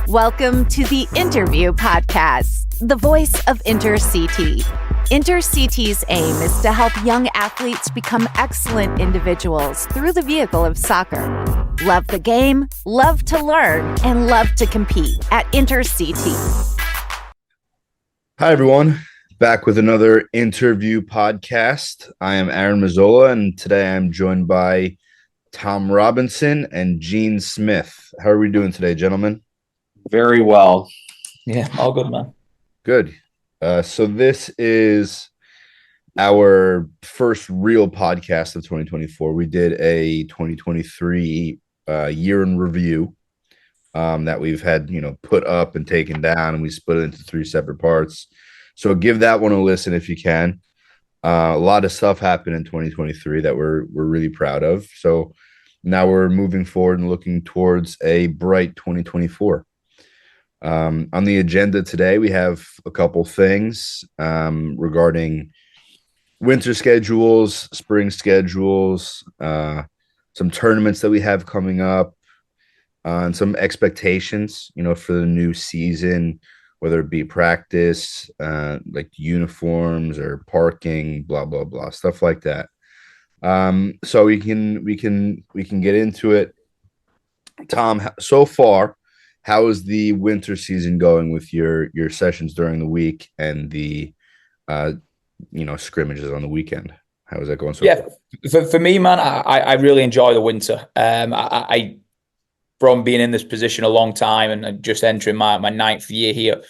Welcome to the Interview Podcast, the voice of InterCT. InterCT's aim is to help young athletes become excellent individuals through the vehicle of soccer. Love the game, love to learn, and love to compete at InterCT. Hi, everyone. Back with another Interview Podcast. I am Aaron Mazzola, and today I'm joined by Tom Robinson and Gene Smith. How are we doing today, gentlemen? Very well. Yeah, all good, man. Good. So this is our first real podcast of 2024. We did a 2023 year in review that we've had, put up and taken down, and we split it into three separate parts. So give that one a listen if you can. A lot of stuff happened in 2023 that we're really proud of. So now we're moving forward and looking towards a bright 2024. On the agenda today, we have a couple things regarding winter schedules, spring schedules, some tournaments that we have coming up, and some expectations, for the new season, whether it be practice, like uniforms or parking, blah, blah, blah, stuff like that. So we can get into it. Tom, so far, how is the winter season going with your sessions during the week and the scrimmages on the weekend? How is that going so far? For me, man, I really enjoy the winter. I from being in this position a long time and just entering my ninth year here,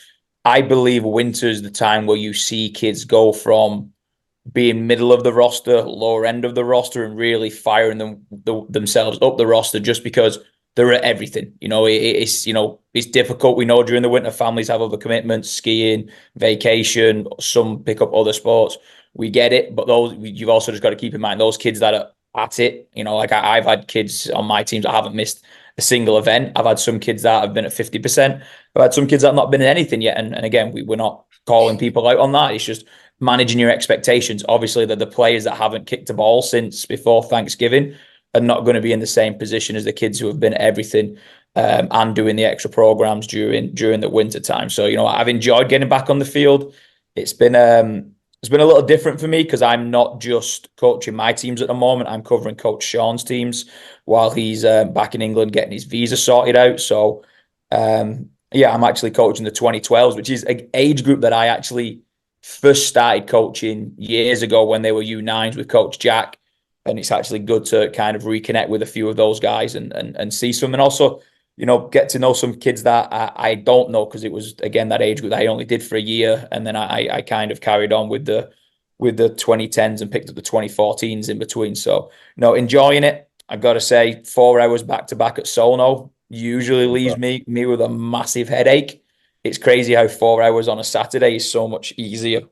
I believe winter is the time where you see kids go from being middle of the roster, lower end of the roster, and really firing themselves up the roster just because they're at everything. It's difficult. We know during the winter families have other commitments, skiing, vacation, some pick up other sports. We get it, but you've also just got to keep in mind those kids that are at it. I've had kids on my teams that haven't missed a single event. I've had some kids that have been at 50%. I've had some kids that have not been in anything yet. And again, we're not calling people out on that. It's just managing your expectations. Obviously, the players that haven't kicked a ball since before Thanksgiving are not going to be in the same position as the kids who have been at everything and doing the extra programs during the winter time. So, I've enjoyed getting back on the field. It's been a little different for me because I'm not just coaching my teams at the moment. I'm covering Coach Sean's teams while he's back in England getting his visa sorted out. So, I'm actually coaching the 2012s, which is an age group that I actually first started coaching years ago when they were U9s with Coach Jack. And it's actually good to kind of reconnect with a few of those guys and see some, and also, get to know some kids that I don't know, because it was, again, that age group that I only did for a year. And then I kind of carried on with the 2010s and picked up the 2014s in between. So, enjoying it. I've got to say, 4 hours back to back at Solno usually leaves me with a massive headache. It's crazy how 4 hours on a Saturday is so much easier.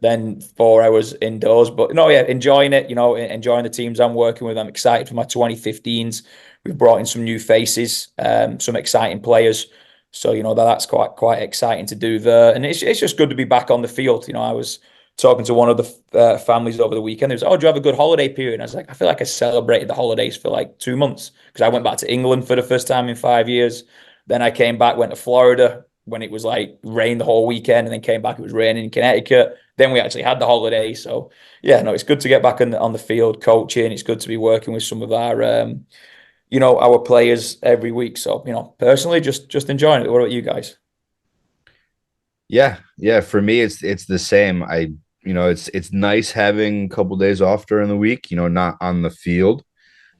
Than 4 hours indoors. But enjoying it, enjoying the teams I'm working with. I'm excited for my 2015s. We've brought in some new faces, some exciting players. So, that's quite exciting to do there. And it's just good to be back on the field. I was talking to one of the families over the weekend. They was, do you have a good holiday period? And I was like, I feel like I celebrated the holidays for like 2 months because I went back to England for the first time in 5 years. Then I came back, went to Florida when it was like rain the whole weekend, and then came back, it was raining in Connecticut. Then we actually had the holiday. So it's good to get back on the field coaching. It's good to be working with some of our our players every week. So personally just enjoying it. What about you guys? Yeah, for me it's the same. It's nice having a couple days off during the week, not on the field,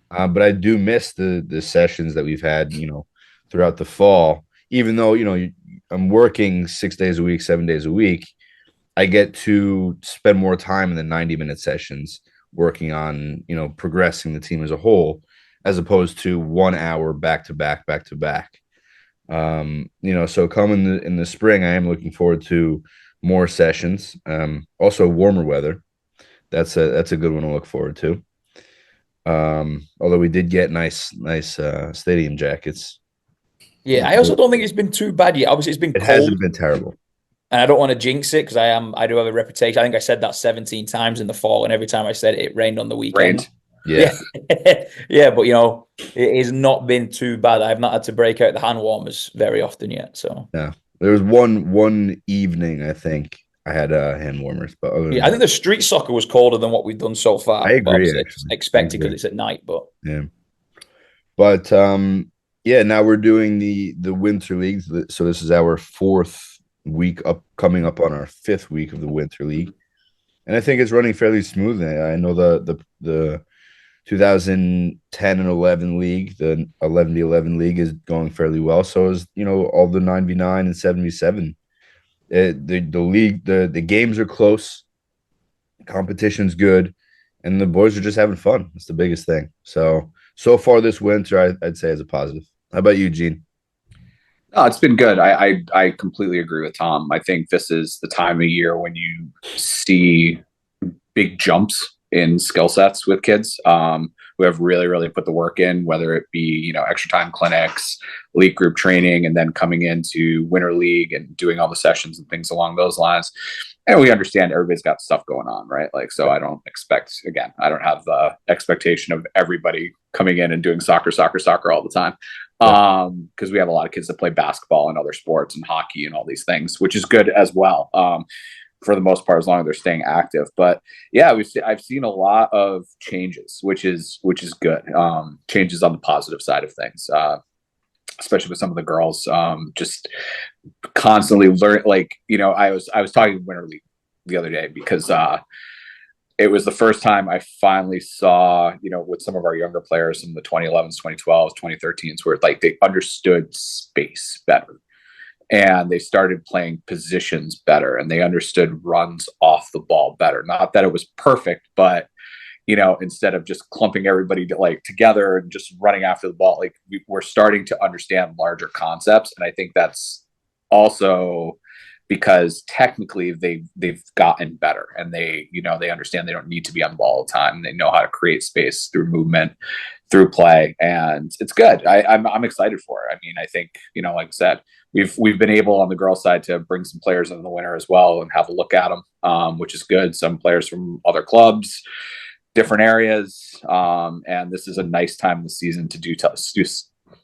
but I do miss the sessions that we've had throughout the fall. Even though I'm working 6 days a week, 7 days a week, I get to spend more time in the 90-minute sessions working on, progressing the team as a whole, as opposed to 1 hour back to back. So coming in the spring, I am looking forward to more sessions. Also warmer weather. That's a good one to look forward to. Although we did get nice stadium jackets. Yeah, I also don't think it's been too bad yet. Obviously, it's been cold. It hasn't been terrible. And I don't want to jinx it because I do have a reputation. I think I said that 17 times in the fall, and every time I said it, it rained on the weekend. Yeah. Yeah, but it has not been too bad. I've not had to break out the hand warmers very often yet. So Yeah. There was one evening I think I had hand warmers, but other than yeah, I think that, the street soccer was colder than what we've done so I far. But agree obviously, it's actually. I expected because agree. it's at night. But Yeah. But yeah, now we're doing the winter league. So this is our fourth week up, coming up on our fifth week of the winter league. And I think it's running fairly smoothly. I know the 2010 and 11 league, the 11 to 11 league is going fairly well. So is, all the 9v9 and 7v7. The league, the games are close, competition's good, and the boys are just having fun. That's the biggest thing. So far this winter, I'd say is a positive. How about you, Gene? No, it's been good. I completely agree with Tom. I think this is the time of year when you see big jumps in skill sets with kids who have really, really put the work in, whether it be, extra time clinics, league group training, and then coming into winter league and doing all the sessions and things along those lines. And we understand everybody's got stuff going on, right? Like, so I don't have the expectation of everybody coming in and doing soccer all the time. Because we have a lot of kids that play basketball and other sports and hockey and all these things, which is good as well. For the most part, as long as they're staying active. But yeah, I've seen a lot of changes, which is good. Changes on the positive side of things, especially with some of the girls. Just constantly learn. Like, I was talking Winter League the other day because it was the first time I finally saw, with some of our younger players in the 2011s, 2012s, 2013s, where like they understood space better. And they started playing positions better, and they understood runs off the ball better. Not that it was perfect, but instead of just clumping everybody together and just running after the ball, like we're starting to understand larger concepts. And I think that's also because technically they've gotten better, and they understand they don't need to be on the ball all the time. They know how to create space through movement, through play, and it's good. I'm excited for it. I mean, I think, like I said, we've been able on the girls' side to bring some players in the winter as well and have a look at them, which is good. Some players from other clubs, different areas, and this is a nice time of the season to do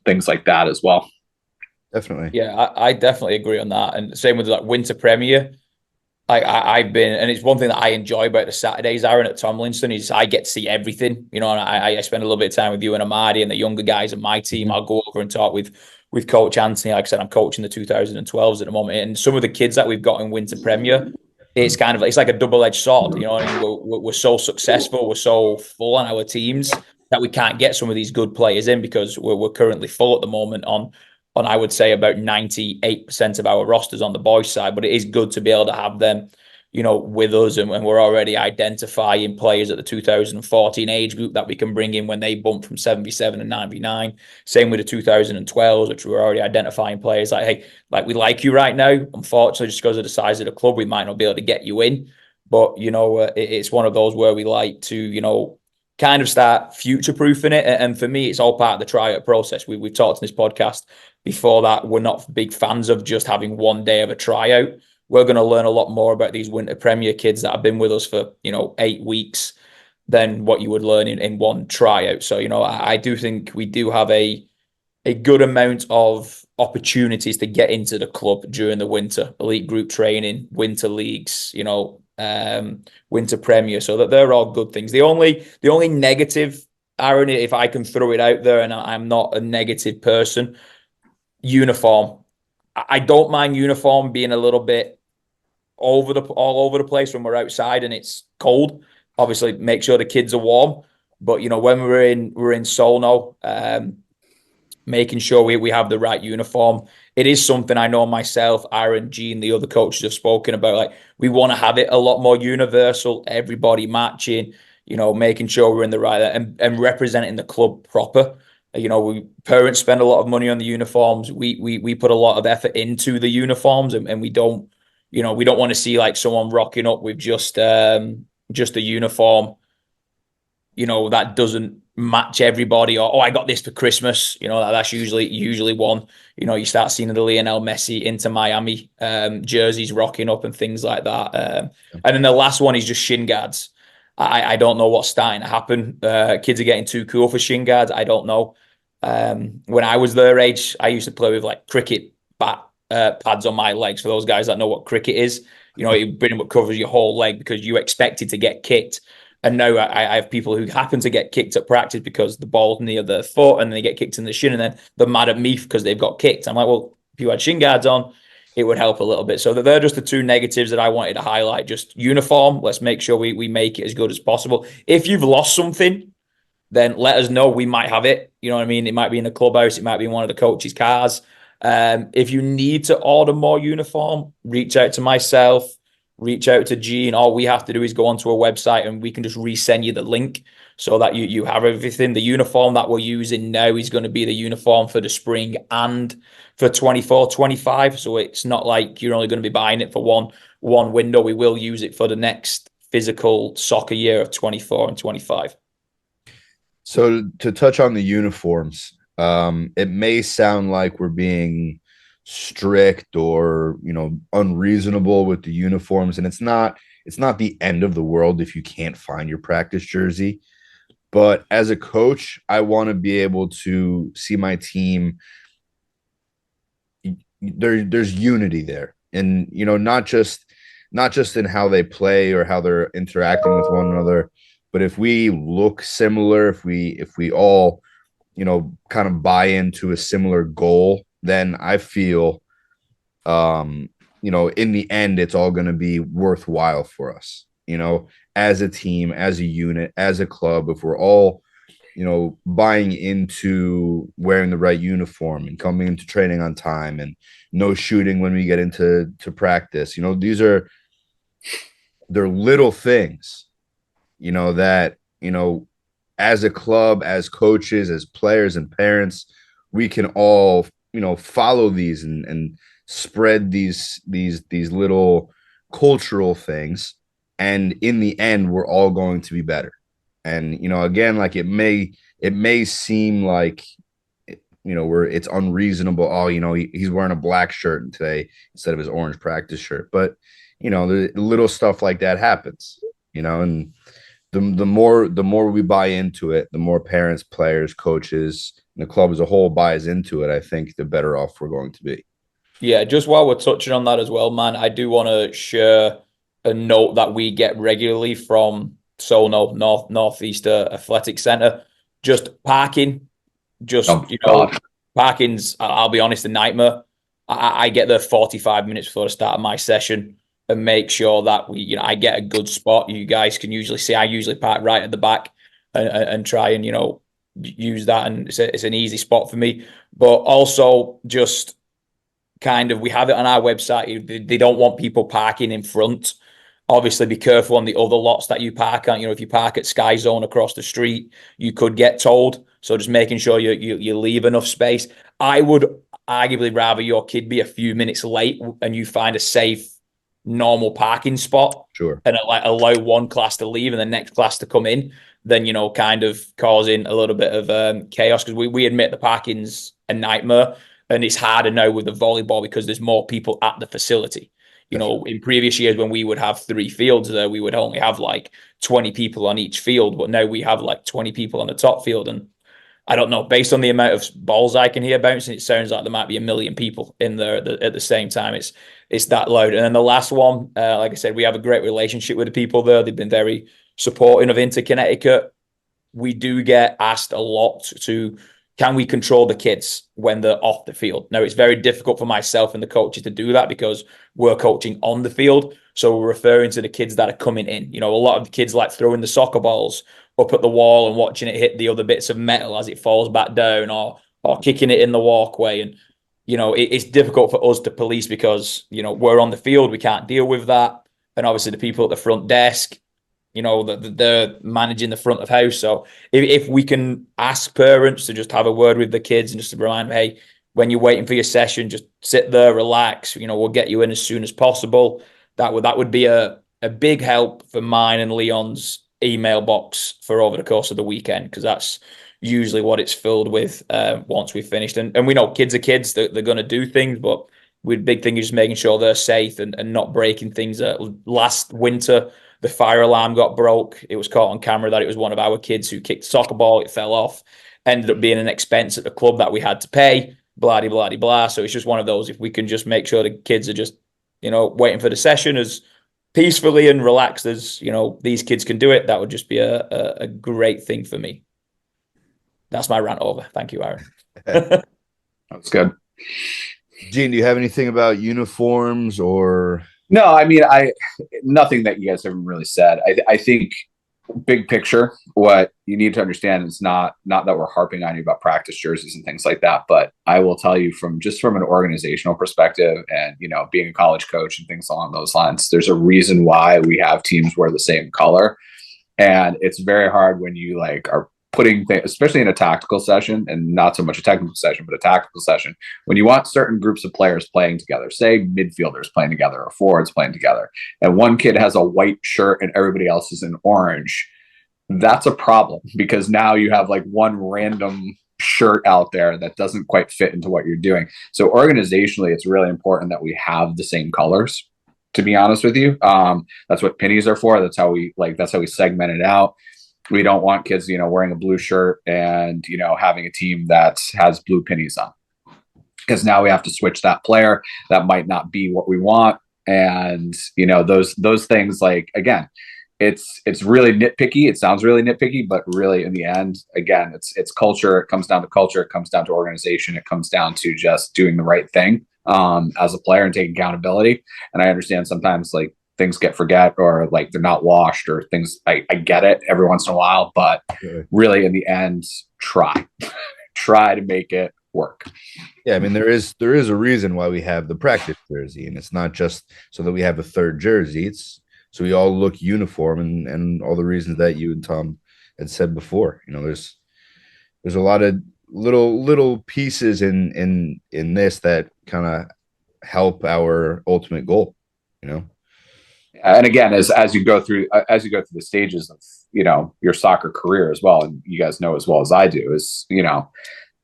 things like that as well. Definitely. Yeah, I definitely agree on that. And same with Winter Premier. I've been, and it's one thing that I enjoy about the Saturdays, Aaron, at Tomlinson, is I get to see everything, and I spend a little bit of time with you and Amadi and the younger guys in my team. I'll go over and talk with Coach Anthony. Like I said, I'm coaching the 2012s at the moment, and some of the kids that we've got in Winter Premier, it's like a double-edged sword. We're so successful, we're so full on our teams that we can't get some of these good players in because we're currently full at the moment on I would say about 98% of our rosters on the boys' side, but it is good to be able to have them, with us, and we're already identifying players at the 2014 age group that we can bring in when they bump from 7v7 and 9v9. Same with the 2012s, which we're already identifying players like, hey, like we like you right now. Unfortunately, just because of the size of the club, we might not be able to get you in. But, it's one of those where we like to, kind of start future-proofing it. And for me, it's all part of the tryout process. We've talked in this podcast before that we're not big fans of just having one day of a tryout. We're going to learn a lot more about these Winter Premier kids that have been with us for, 8 weeks than what you would learn in one tryout. So, I do think we do have a good amount of opportunities to get into the club during the winter, elite group training, winter leagues, Winter Premier. So that they're all good things. The only negative, Aaron, if I can throw it out there, and I'm not a negative person, uniform. I don't mind uniform being a little bit all over the place when we're outside and it's cold. Obviously, make sure the kids are warm. But when we're in Solno, making sure we have the right uniform. It is something I know myself, Aaron, Gene, the other coaches have spoken about. Like, we want to have it a lot more universal, everybody matching, making sure we're in the right and representing the club proper. Parents spend a lot of money on the uniforms. We put a lot of effort into the uniforms, and we don't want to see like someone rocking up with just a uniform, that doesn't match everybody, or I got this for Christmas. That's usually one. You start seeing the Lionel Messi Inter Miami jerseys rocking up and things like that. And then the last one is just shin guards. I don't know what's starting to happen. Kids are getting too cool for shin guards. I don't know. When I was their age, I used to play with like cricket bat pads on my legs. For those guys that know what cricket is, it pretty much covers your whole leg because you expected to get kicked. And now I have people who happen to get kicked at practice because the ball's near their foot and they get kicked in the shin and then they're mad at me because they've got kicked. I'm like, well, if you had shin guards on, it would help a little bit. So they're just the two negatives that I wanted to highlight. Just uniform. Let's make sure we make it as good as possible. If you've lost something, then let us know. We might have it. You know what I mean? It might be in the clubhouse. It might be in one of the coaches' cars. If you need to order more uniform, reach out to myself, reach out to Gene. All we have to do is go onto a website and we can just resend you the link so that you have everything. The uniform that we're using now is going to be the uniform for the spring and for 24-25. So it's not like you're only going to be buying it for one window. We will use it for the next physical soccer year of 24 and 25. So to touch on the uniforms, it may sound like we're being strict or unreasonable with the uniforms, and it's not the end of the world if you can't find your practice jersey. But as a coach, I want to be able to see my team. There's unity there, and not just in how they play or how they're interacting with one another, but if we look similar, if we all kind of buy into a similar goal, then I feel in the end it's all going to be worthwhile for us, as a team, as a unit, as a club. If we're all buying into wearing the right uniform and coming into training on time and no shooting when we get into practice, they're little things that as a club, as coaches, as players and parents, we can all follow these and spread these little cultural things, and in the end we're all going to be better. And again, like it may seem like it's unreasonable. Oh, he's wearing a black shirt today instead of his orange practice shirt, but the little stuff like that happens, and the more we buy into it, the more parents, players, coaches, and the club as a whole buys into it, I think the better off we're going to be. Yeah, just while we're touching on that as well, man, I do want to share a note that we get regularly from Solno Northeast Athletic Center. Just parking, parking's, I'll be honest, a nightmare. I get there 45 minutes before the start of my session and make sure that I get a good spot. You guys can usually see I usually park right at the back and try and use that, and it's an easy spot for me. But also just kind of, we have it on our website. They don't want people parking in front. Obviously, be careful on the other lots that you park on. If you park at Sky Zone across the street, you could get towed. So just making sure you leave enough space. I would arguably rather your kid be a few minutes late and you find a safe, normal parking spot. Sure. And allow one class to leave and the next class to come in, then kind of causing a little bit of chaos, because we admit the parking's a nightmare, and it's harder now with the volleyball because there's more people at the facility. In previous years when we would have 3 fields there, we would only have like 20 people on each field, but now we have like 20 people on the top field. And I don't know, based on the amount of balls I can hear bouncing, it sounds like there might be 1 million people in there at the same time. It's that loud. And then the last one, like I said, we have a great relationship with the people there. They've been very supportive of Inter-Connecticut. We do get asked a lot to, can we control the kids when they're off the field? Now, it's very difficult for myself and the coaches to do that because we're coaching on the field. So we're referring to the kids that are coming in. A lot of the kids like throwing the soccer balls up at the wall and watching it hit the other bits of metal as it falls back down, or kicking it in the walkway. And, it's difficult for us to police because, we're on the field. We can't deal with that. And obviously the people at the front desk, they're managing the front of house. So if we can ask parents to just have a word with the kids and just to remind them, hey, when you're waiting for your session, just sit there, relax. We'll get you in as soon as possible. That would be a big help for mine and Leon's email box for over the course of the weekend, because that's usually what it's filled with once we've finished. And we know kids are kids, they're going to do things, but the big thing is just making sure they're safe and not breaking things. Last winter, the fire alarm got broke. It was caught on camera that it was one of our kids who kicked a soccer ball. It fell off, ended up being an expense at the club that we had to pay, blah, blah, blah, blah. So it's just one of those, if we can just make sure the kids are just, waiting for the session as peacefully and relaxed as, these kids can do it, that would just be a great thing for me. That's my rant over. Thank you, Aaron. That's good. Gene, do you have anything about uniforms or? No, I mean, nothing that you guys haven't really said. I think big picture, what you need to understand is not that we're harping on you about practice jerseys and things like that, but I will tell you from an organizational perspective and, being a college coach and things along those lines, there's a reason why we have teams wear the same color. And it's very hard when you are putting things, especially in a tactical session, and not so much a technical session, but a tactical session, when you want certain groups of players playing together, say midfielders playing together or forwards playing together, and one kid has a white shirt and everybody else is in orange, that's a problem, because now you have one random shirt out there that doesn't quite fit into what you're doing. So organizationally, it's really important that we have the same colors, to be honest with you. That's what pennies are for. That's how we segment it out. We don't want kids, wearing a blue shirt and, having a team that has blue pennies on, because now we have to switch that player. That might not be what we want. And, those things, again, it's really nitpicky. It sounds really nitpicky, but really in the end, again, it's culture. It comes down to culture. It comes down to organization. It comes down to just doing the right thing as a player and taking accountability. And I understand sometimes things get forget or they're not washed or things. I get it every once in a while, but really in the end, try to make it work. Yeah, I mean, there is a reason why we have the practice jersey, and it's not just so that we have a third jersey. It's so we all look uniform, and all the reasons that you and Tom had said before. There's a lot of little pieces in this that kind of help our ultimate goal. And again, as you go through the stages of your soccer career as well, and you guys know as well as I do, is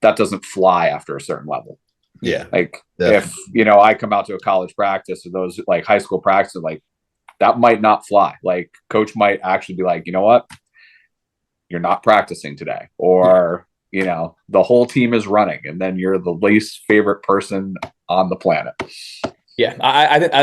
that doesn't fly after a certain level. Yeah, if I come out to a college practice or those high school practice, that might not fly. Coach might actually be like, you know what, you're not practicing today, or the whole team is running, and then you're the least favorite person on the planet. Yeah, I think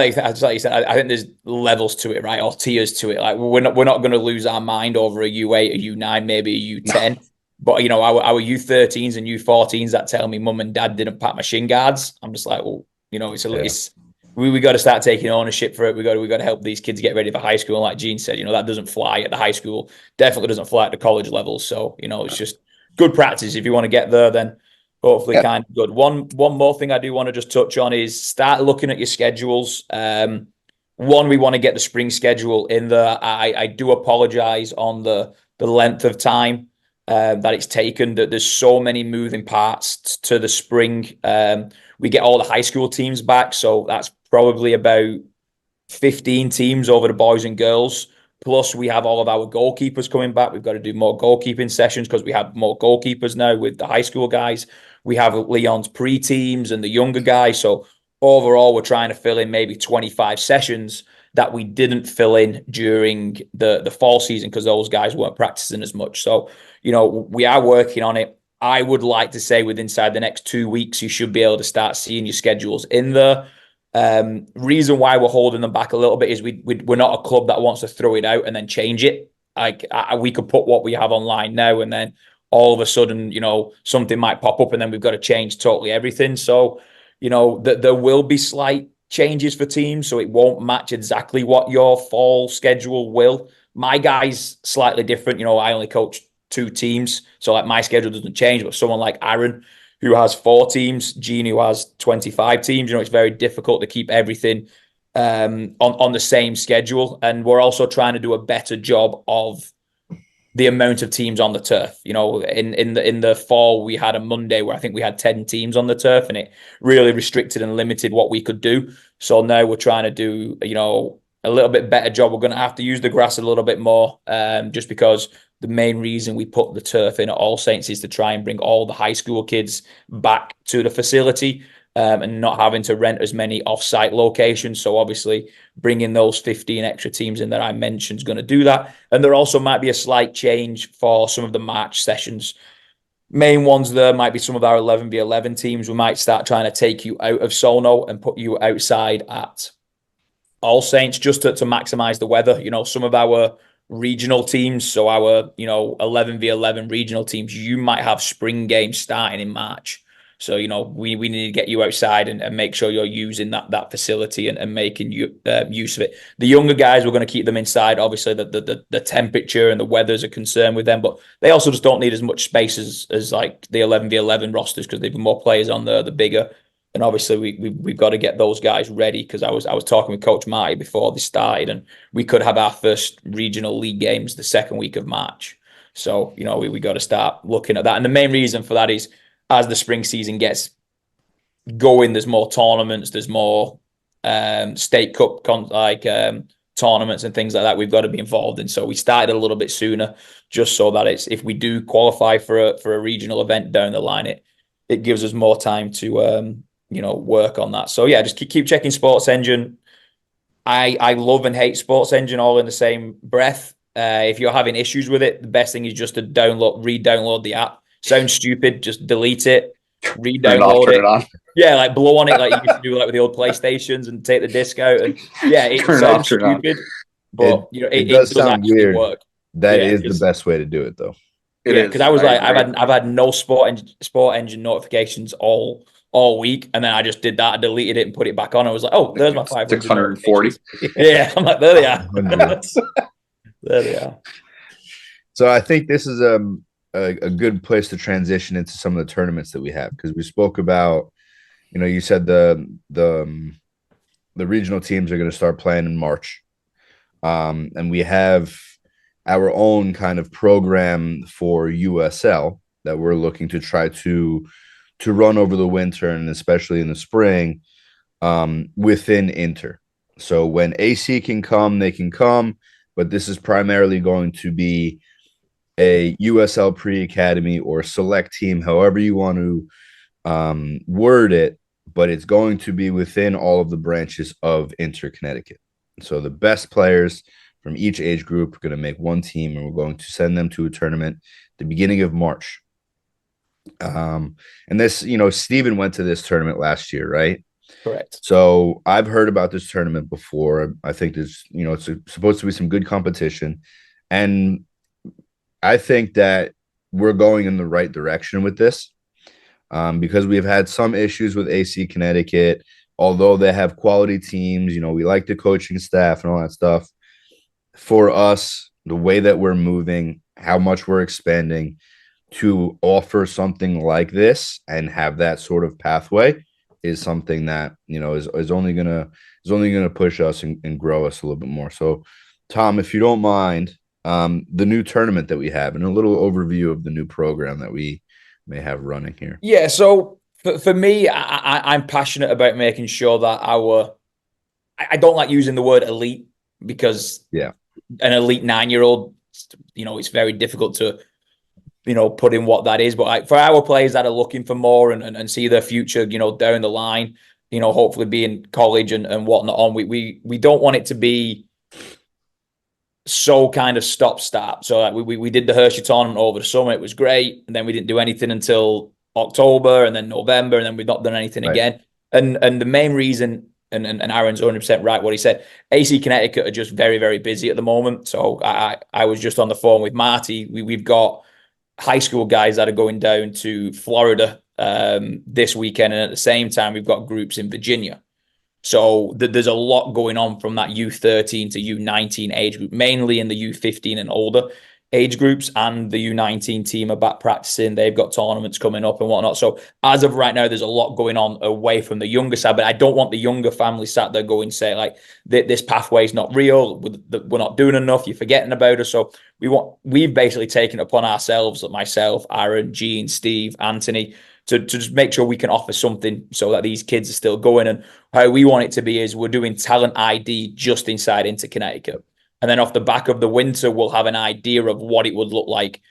like you said, I think there's levels to it, right, or tiers to it. We're not going to lose our mind over a U8, a U9, maybe a U10. No. But our U13s and U14s that tell me mum and dad didn't pack my shin guards, I'm just like, well, it's we got to start taking ownership for it. We got to help these kids get ready for high school. And like Gene said, that doesn't fly at the high school, definitely doesn't fly at the college level. So it's just good practice. If you want to get there, then hopefully kind of good. One more thing I do want to just touch on is start looking at your schedules. One, we want to get the spring schedule in there. I do apologize on the length of time that it's taken. That there's so many moving parts to the spring. We get all the high school teams back, so that's probably about 15 teams over the boys and girls. Plus, we have all of our goalkeepers coming back. We've got to do more goalkeeping sessions because we have more goalkeepers now with the high school guys. We have Leon's pre-teams and the younger guys. So overall, we're trying to fill in maybe 25 sessions that we didn't fill in during the fall season because those guys weren't practicing as much. So, we are working on it. I would like to say inside the next 2 weeks, you should be able to start seeing your schedules in there. Reason why we're holding them back a little bit is we're not a club that wants to throw it out and then change it. We could put what we have online now and then all of a sudden, something might pop up and then we've got to change totally everything. So, there will be slight changes for teams, so it won't match exactly what your fall schedule will. My guy's slightly different. I only coach 2 teams, so my schedule doesn't change. But someone like Aaron, who has 4 teams, Gene, who has 25 teams, it's very difficult to keep everything on the same schedule. And we're also trying to do a better job of the amount of teams on the turf. In the fall, we had a Monday where I think we had 10 teams on the turf, and it really restricted and limited what we could do. So now we're trying to do, a little bit better job. We're going to have to use the grass a little bit more, just because the main reason we put the turf in at All Saints is to try and bring all the high school kids back to the facility. and not having to rent as many off-site locations. So obviously bringing those 15 extra teams in that I mentioned is going to do that. And there also might be a slight change for some of the March sessions. Main ones there might be some of our 11v11 teams. We might start trying to take you out of Solno and put you outside at All Saints just to maximize the weather. Some of our regional teams, so our 11v11 regional teams, you might have spring games starting in March. So we need to get you outside and make sure you're using that facility and making use of it. The younger guys, we're going to keep them inside. Obviously the temperature and the weather's a concern with them, but they also just don't need as much space as like the 11v11 rosters, because they've more players on there, the bigger. And obviously we've got to get those guys ready, because I was talking with Coach Marty before they started, and we could have our first regional league games the second week of March. So we got to start looking at that. And the main reason for that is, as the spring season gets going, there's more tournaments, there's more state cup tournaments and things like that we've got to be involved in. So we started a little bit sooner, just so that if we do qualify for a regional event down the line, it gives us more time to work on that. So yeah, just keep checking Sports Engine. I love and hate Sports Engine all in the same breath. If you're having issues with it, the best thing is just to re-download the app. Sounds stupid, just delete it, re-download it. Yeah, like blow on it like you used to do like with the old PlayStations and take the disc out. And yeah, it sounds stupid, but it does sound weird. Work. That is the best way to do it, though. Because I was I've had no Sport Engine notifications all week, and then I just did that. I deleted it and put it back on. I was like, oh, there's my 640. Yeah, I'm like, there they are. There they are. So I think this is a good place to transition into some of the tournaments that we have, because we spoke about, you said the regional teams are going to start playing in March, and we have our own kind of program for USL that we're looking to try to run over the winter, and especially in the spring, within Inter. So when AC can come, they can come, but this is primarily going to be a USL pre-academy or select team, however you want to word it, but it's going to be within all of the branches of Inter Connecticut. So the best players from each age group are going to make one team, and we're going to send them to a tournament at the beginning of March. And this, Steven went to this tournament last year, right? Correct. So I've heard about this tournament before. I think there's, it's supposed to be some good competition, and I think that we're going in the right direction with this, because we've had some issues with AC Connecticut. Although they have quality teams, we like the coaching staff and all that stuff. For us, the way that we're moving, how much we're expanding, to offer something like this and have that sort of pathway is something that is only gonna push us and grow us a little bit more. So, Tom, if you don't mind, the new tournament that we have and a little overview of the new program that we may have running here. Yeah, so for me, I'm passionate about making sure that I don't like using the word elite, because an elite 9-year-old, it's very difficult to put in what that is. But for our players that are looking for more and see their future, down the line, hopefully be in college and whatnot on, we don't want it to be so kind of stop-start. So like we did the Hershey tournament over the summer. It was great. And then we didn't do anything until October, and then November, and then we've not done anything again. And the main reason, and Aaron's 100% right what he said, AC Connecticut are just very, very busy at the moment. So I was just on the phone with Marty. We've got high school guys that are going down to Florida this weekend, and at the same time we've got groups in Virginia. So there's a lot going on from that U13 to U19 age group, mainly in the U15 and older age groups, and the U19 team are back practicing. They've got tournaments coming up and whatnot. So as of right now, there's a lot going on away from the younger side, but I don't want the younger family sat there going, say, like, this pathway is not real. We're not doing enough. You're forgetting about us. So we've basically taken it upon ourselves, like myself, Aaron, Gene, Steve, Anthony, to just make sure we can offer something so that these kids are still going. And how we want it to be is we're doing talent ID just inside Inter Connecticut. And then off the back of the winter, we'll have an idea of what it would look like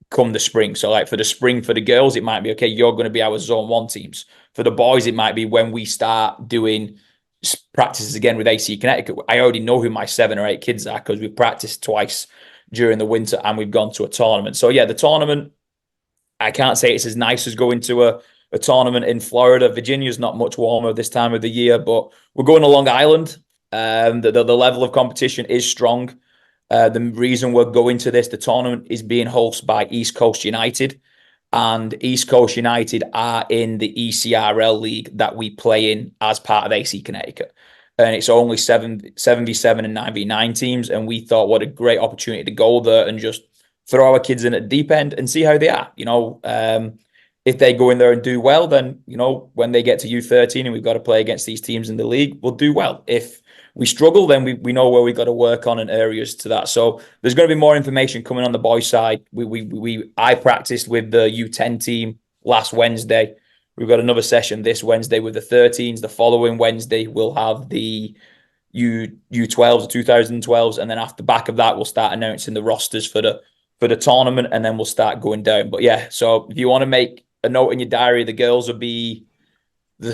come the spring. So like for the spring, for the girls, it might be, okay, you're going to be our zone 1 teams. For the boys, it might be when we start doing practices again with AC Connecticut. I already know who my 7 or 8 kids are because we've practiced twice during the winter and we've gone to a tournament. So yeah, the tournament, I can't say it's as nice as going to a tournament in Florida. Virginia's not much warmer this time of the year, but we're going to Long Island. The level of competition is strong. The reason we're going to the tournament is being hosted by East Coast United. And East Coast United are in the ECRL league that we play in as part of AC Connecticut. And it's only 7v7 and 9v9 teams. And we thought, what a great opportunity to go there and just throw our kids in at the deep end and see how they are. If they go in there and do well, then, when they get to U13 and we've got to play against these teams in the league, we'll do well. If we struggle, then we know where we've got to work on and areas to that. So there's going to be more information coming on the boys' side. I practiced with the U10 team last Wednesday. We've got another session this Wednesday with the 13s. The following Wednesday, we'll have the U12s, 2012s, and then after the back of that, we'll start announcing the rosters for the tournament, and then we'll start going down. But yeah, so if you want to make a note in your diary, the girls will be the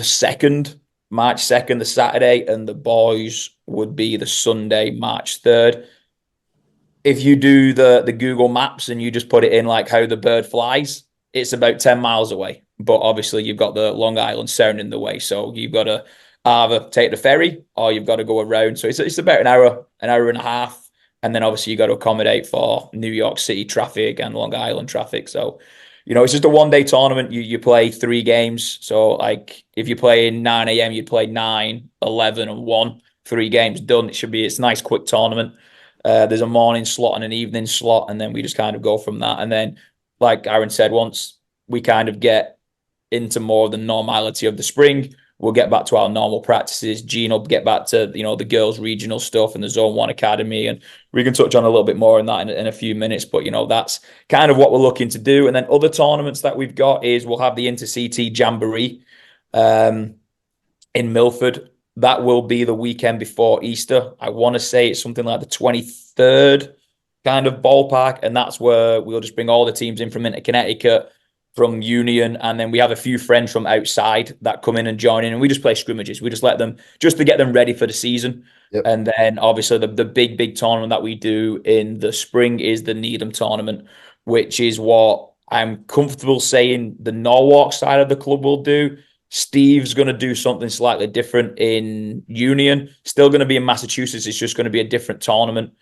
March 2nd, the Saturday, and the boys would be the Sunday, March 3rd. If you do the Google Maps and you just put it in like how the bird flies, it's about 10 miles away. But obviously you've got the Long Island Sound in the way. So you've got to either take the ferry or you've got to go around. So it's about an hour and a half. And then obviously you got to accommodate for New York City traffic and Long Island traffic. So it's just a one-day tournament. You play 3 games. So, like, if you play in 9 a.m., you play 9, 11, and 1. 3 games done. It's a nice, quick tournament. There's a morning slot and an evening slot, and then we just kind of go from that. And then, like Aaron said, once we kind of get into more of the normality of the spring, we'll get back to our normal practices. Gene will get back to, the girls' regional stuff and the Zone 1 Academy. And we can touch on a little bit more on that in a few minutes. But, that's kind of what we're looking to do. And then other tournaments that we've got is we'll have the Inter-CT Jamboree in Milford. That will be the weekend before Easter. I want to say it's something like the 23rd kind of ballpark. And that's where we'll just bring all the teams in from Inter-Connecticut, from Union, and then we have a few friends from outside that come in and join in, and we just play scrimmages. We just let them, just to get them ready for the season. Yep. And then obviously the big tournament that we do in the spring is the Needham tournament, which is what I'm comfortable saying the Norwalk side of the club will do. Steve's going to do something slightly different in Union. Still going to be in Massachusetts. It's just going to be a different tournament,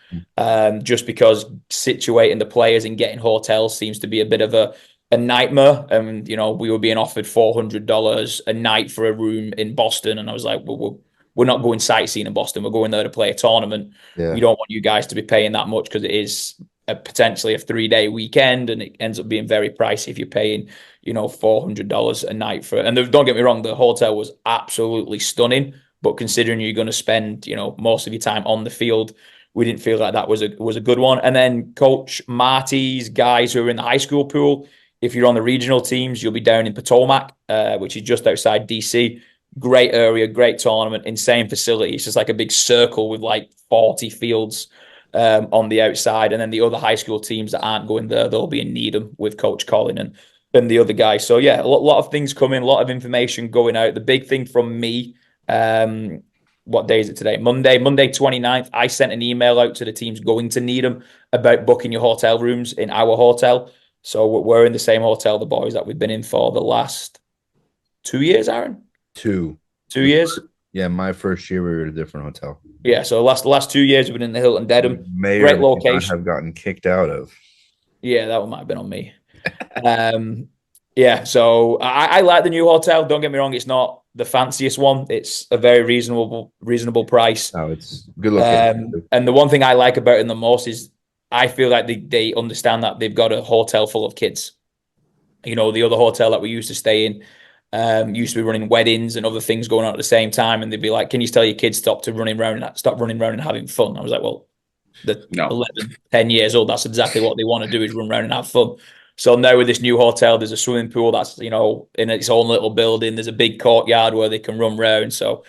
just because situating the players and getting hotels seems to be a bit of a nightmare. And we were being offered $400 a night for a room in Boston, and I was like, we're not going sightseeing in Boston. We're going there to play a tournament. Yeah. We don't want you guys to be paying that much because it is potentially a 3-day weekend, and it ends up being very pricey if you're paying $400 a night for it. And don't get me wrong, the hotel was absolutely stunning, but considering you're going to spend most of your time on the field, we didn't feel like that was a good one. And then Coach Marty's guys who are in the high school pool, if you're on the regional teams, you'll be down in Potomac, which is just outside DC. Great area, great tournament, insane facility. It's just like a big circle with like 40 fields on the outside. And then the other high school teams that aren't going there, they'll be in Needham with Coach Colin and the other guys. So yeah, a lot of things coming, a lot of information going out. The big thing from me, what day is it today? Monday 29th. I sent an email out to the teams going to Needham about booking your hotel rooms in our hotel. So we're in the same hotel, the boys, that we've been in for the last 2 years, Aaron? 2 years? Yeah, my first year we were at a different hotel. Yeah, so the last 2 years we've been in the Hilton Dedham. Great location. Have gotten kicked out of. Yeah, that one might have been on me. Yeah, so I like the new hotel. Don't get me wrong, it's not the fanciest one. It's a very reasonable price. Oh, it's good looking. And the one thing I like about it the most is I feel like they understand that they've got a hotel full of kids. The other hotel that we used to stay in used to be running weddings and other things going on at the same time, and they'd be like, "Can you tell your kids stop running around and having fun?" I was like, "Well, they're 11, 10 years old. That's exactly what they want to do, is run around and have fun." So now with this new hotel, there's a swimming pool that's in its own little building. There's a big courtyard where they can run around. So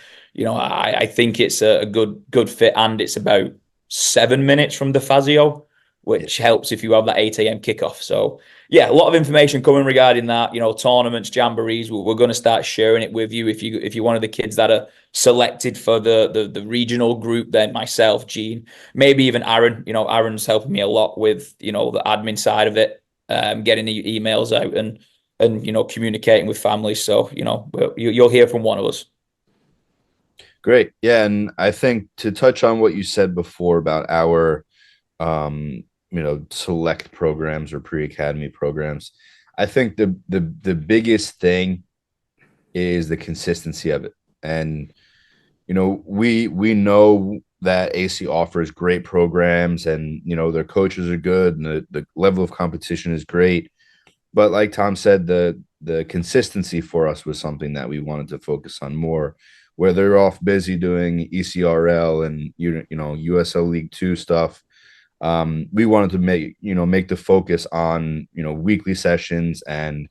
I think it's a good fit, and it's about 7 minutes from DeFazio, which helps if you have that 8 a.m. kickoff. So yeah, a lot of information coming regarding that. Tournaments, jamborees. We're going to start sharing it with you. If you're one of the kids that are selected for the regional group, then myself, Gene, maybe even Aaron. Aaron's helping me a lot with the admin side of it, getting the emails out and communicating with families. So you'll hear from one of us. Great. Yeah, and I think to touch on what you said before about our select programs or pre-academy programs, I think the biggest thing is the consistency of it. And we know that AC offers great programs, and their coaches are good, and the level of competition is great. But like Tom said, the consistency for us was something that we wanted to focus on more, where they're off busy doing ECRL and USL League 2 stuff. We wanted to make the focus on weekly sessions and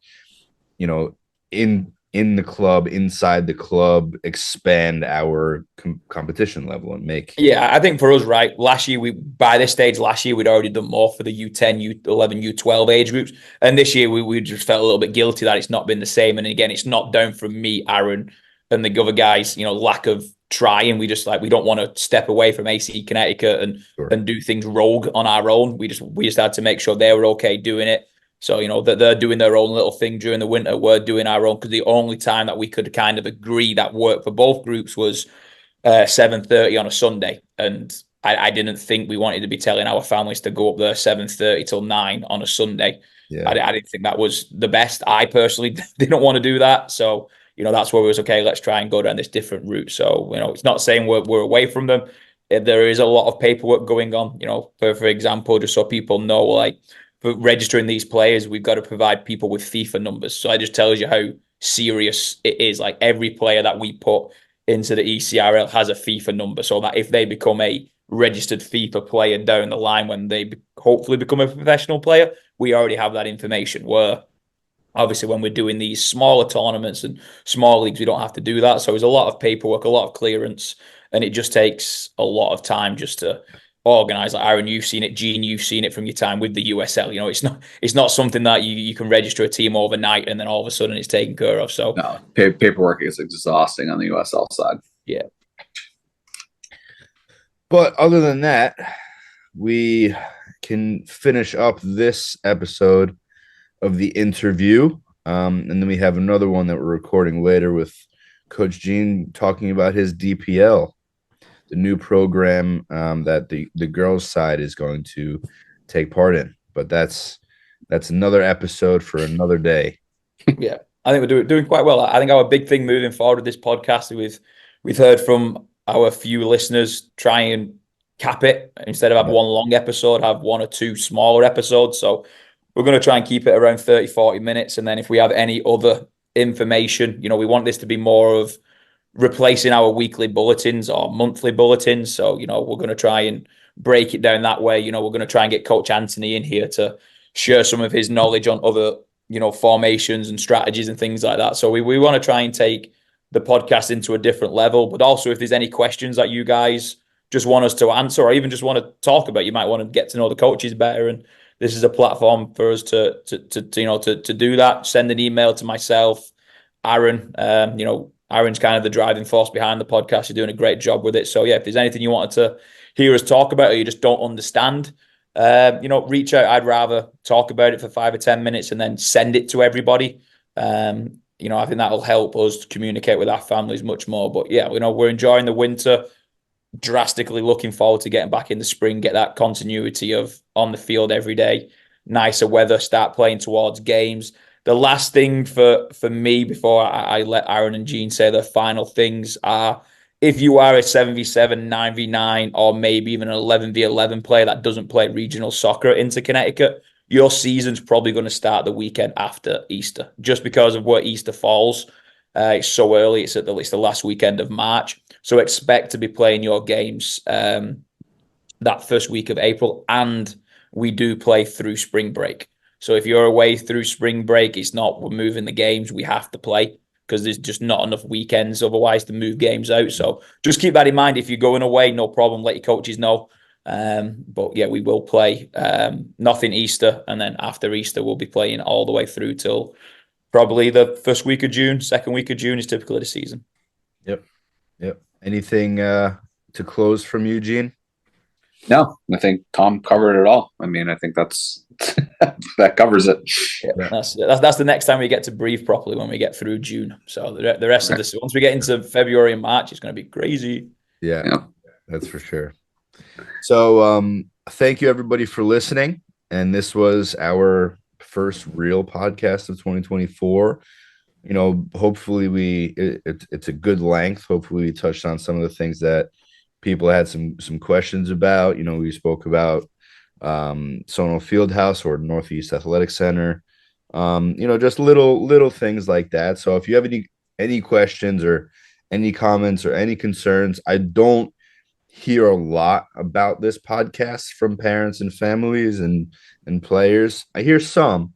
in the club, inside the club, expand our competition level and make. Yeah, I think for us, right, last year by this stage last year we'd already done more for the U10, U11, U12 age groups, and this year we just felt a little bit guilty that it's not been the same. And again, it's not down from me, Aaron, and the other guys, lack of trying. We just we don't want to step away from AC Connecticut and do things rogue on our own. We just had to make sure they were okay doing it. So that they're doing their own little thing during the winter. We're doing our own, because the only time that we could kind of agree that worked for both groups was 7:30 on a Sunday, and I didn't think we wanted to be telling our families to go up there 7:30 till 9 on a Sunday. Yeah. I didn't think that was the best. I personally didn't want to do that. So that's where it was okay. Let's try and go down this different route. So it's not saying we're away from them. There is a lot of paperwork going on. For example, just so people know, for registering these players, we've got to provide people with FIFA numbers. So it just tells you how serious it is. Every player that we put into the ECRL has a FIFA number, so that if they become a registered FIFA player down the line when they hopefully become a professional player, we already have that information. Where obviously when we're doing these smaller tournaments and small leagues, we don't have to do that. So there's a lot of paperwork, a lot of clearance, and it just takes a lot of time just to organize. Aaron, you've seen it. Gene, you've seen it from your time with the USL. It's not something that you can register a team overnight and then all of a sudden it's taken care of. So no, paperwork is exhausting on the USL side. Yeah. But other than that, we can finish up this episode of the interview. And then we have another one that we're recording later with Coach Gene talking about his DPL, the new program that the girls' side is going to take part in. But that's another episode for another day. Yeah, I think we're doing quite well. I think our big thing moving forward with this podcast, we've heard from our few listeners, try and cap it. Instead of have one long episode, have one or two smaller episodes. So we're going to try and keep it around 30, 40 minutes. And then if we have any other information, we want this to be more of replacing our weekly bulletins or monthly bulletins. So, we're going to try and break it down that way. We're going to try and get Coach Anthony in here to share some of his knowledge on other, formations and strategies and things like that. So we want to try and take the podcast into a different level. But also, if there's any questions that you guys just want us to answer or even just want to talk about, you might want to get to know the coaches better. And this is a platform for us to do that. Send an email to myself, Aaron. Aaron's kind of the driving force behind the podcast. You're doing a great job with it. So yeah, if there's anything you wanted to hear us talk about or you just don't understand, reach out. I'd rather talk about it for 5 or 10 minutes and then send it to everybody. I think that'll help us communicate with our families much more. But yeah, we're enjoying the winter. Drastically looking forward to getting back in the spring, get that continuity of on the field every day, nicer weather, start playing towards games. The last thing for me before I let Aaron and Gene say their final things are, if you are a 7v7, 9v9, or maybe even an 11v11 player that doesn't play regional soccer into Connecticut, your season's probably going to start the weekend after Easter, just because of where Easter falls. It's so early. It's at least the last weekend of March. So expect to be playing your games that first week of April. And we do play through spring break. So if you're away through spring break, it's not we're moving the games. We have to play because there's just not enough weekends otherwise to move games out. So just keep that in mind. If you're going away, no problem. Let your coaches know. But yeah, we will play nothing Easter, and then after Easter we'll be playing all the way through till probably the first week of June. Second week of June is typically the season. Yep. Anything to close from you, Gene? No, I think Tom covered it all. I mean, I think that's that covers it. Yeah, that's the next time we get to breathe properly, when we get through June. So the rest of this, once we get into February and March, it's going to be crazy. Yeah, that's for sure. So thank you everybody for listening, and this was our first real podcast of 2024. You know, hopefully it's a good length. Hopefully we touched on some of the things that people had some questions about. You know, we spoke about Sono Fieldhouse or Northeast Athletic Center. You know, just little things like that. So if you have any questions or any comments or any concerns, I don't hear a lot about this podcast from parents and families and players. I hear some,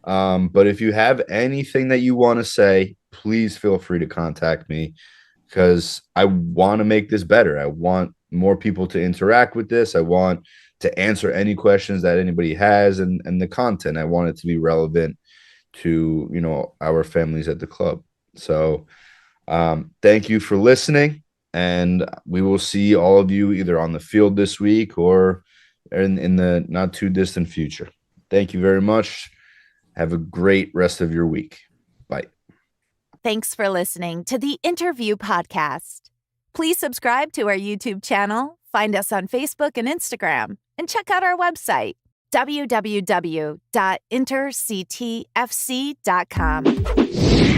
but if you have anything that you want to say, please feel free to contact me, because I want to make this better. I want more people to interact with this. I want to answer any questions that anybody has, and the content, I want it to be relevant to, you know, our families at the club. So thank you for listening, and we will see all of you either on the field this week or in the not too distant future. Thank you very much. Have a great rest of your week. Bye. Thanks for listening to the Interview Podcast. Please subscribe to our YouTube channel, find us on Facebook and Instagram, and check out our website, www.interctfc.com.